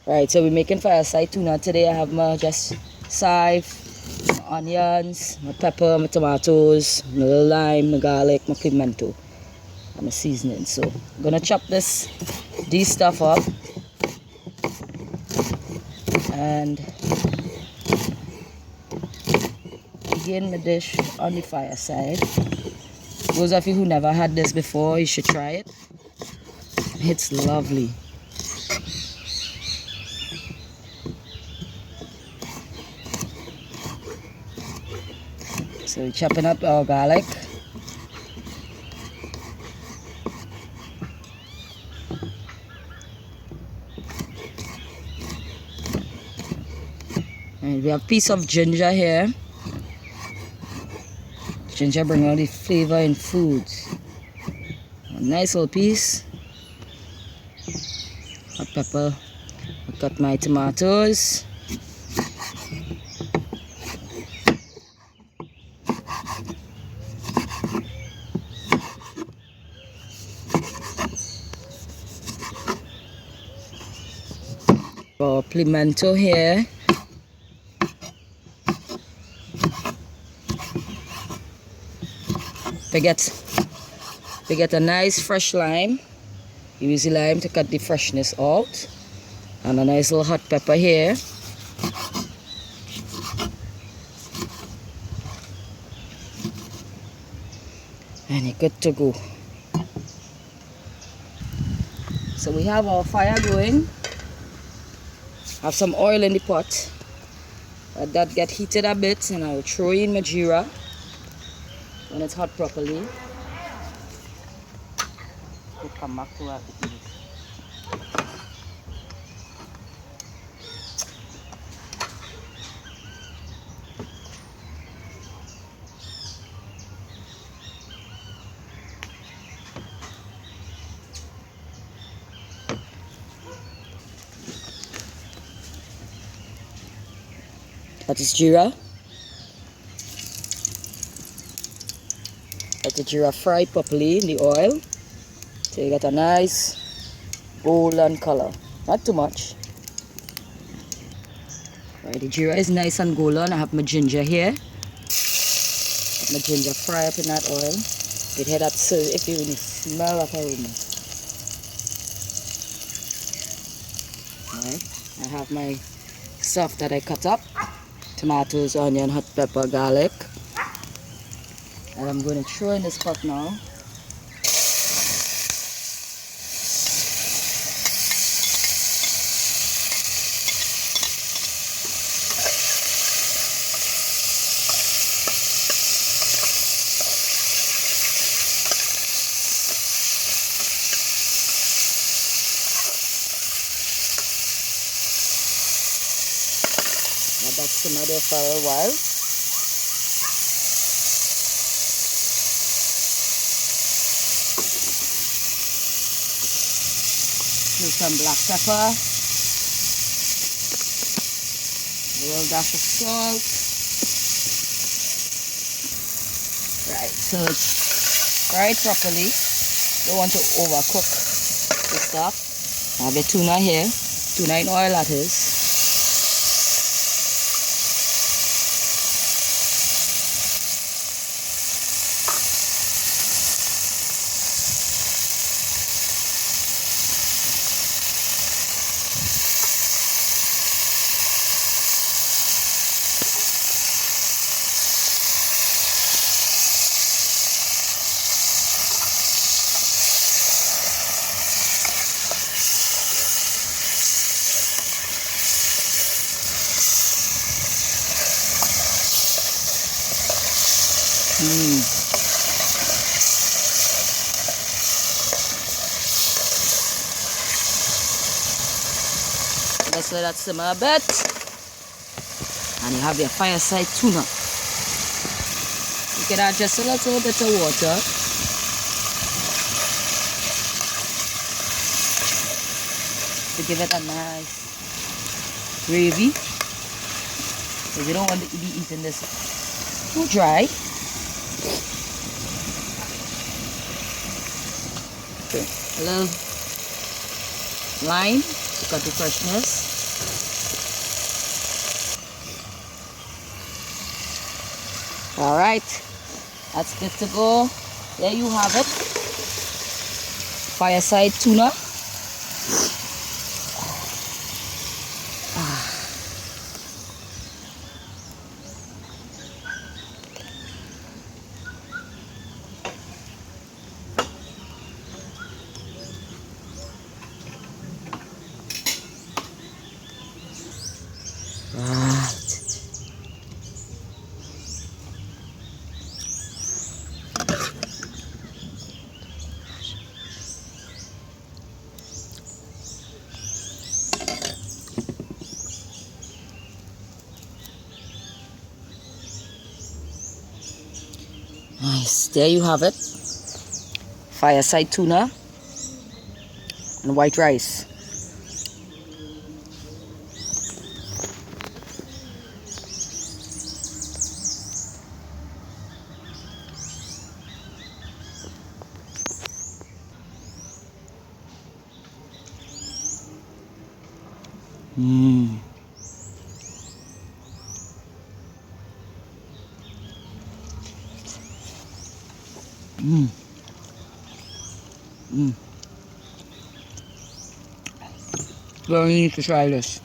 Right, so we're making fireside tuna today. I have my just chive, my onions, my pepper, my tomatoes, my little lime, my garlic, my pimento, and my seasoning. So I'm gonna chop these stuff up and begin the dish on the fireside. Those of you who never had this before, you should try it. It's lovely. So we're chopping up our garlic. And we have a piece of ginger here. Ginger brings all the flavor in food. A nice little piece. Hot pepper. I cut my tomatoes. Our pimento here. We get a nice fresh lime. Use the lime to cut the freshness out. And a nice little hot pepper here. And you're good to go. So we have our fire going. Have some oil in the pot. Let that get heated a bit, and I'll throw in my geera when it's hot properly. We'll come back to it. That is geera. Let the geera fry properly in the oil so you get a nice golden color. Not too much. Right, the geera is nice and golden. I have my ginger here. Let my ginger fry up in that oil. You hear that if you smell that aroma. Alright, I have my stuff that I cut up. Tomatoes, onion, hot pepper, garlic. And I'm going to throw in this pot now. Let that simmer there for a while. Do some black pepper, a little dash of salt. Right, so it's fried properly. Don't want to overcook the stuff. I have the tuna here, tuna in oil that is. Let's let that simmer a bit. And you have your fireside tuna. You can add just a little bit of water. To give it a nice gravy. Because you don't want to be eating this too dry. Okay. A little lime to cut the freshness. All right, that's good to go. There you have it. Fireside tuna. Right. Nice. There you have it. Fireside tuna and white rice. Mmm. Mmm. Mmm. You need to try this.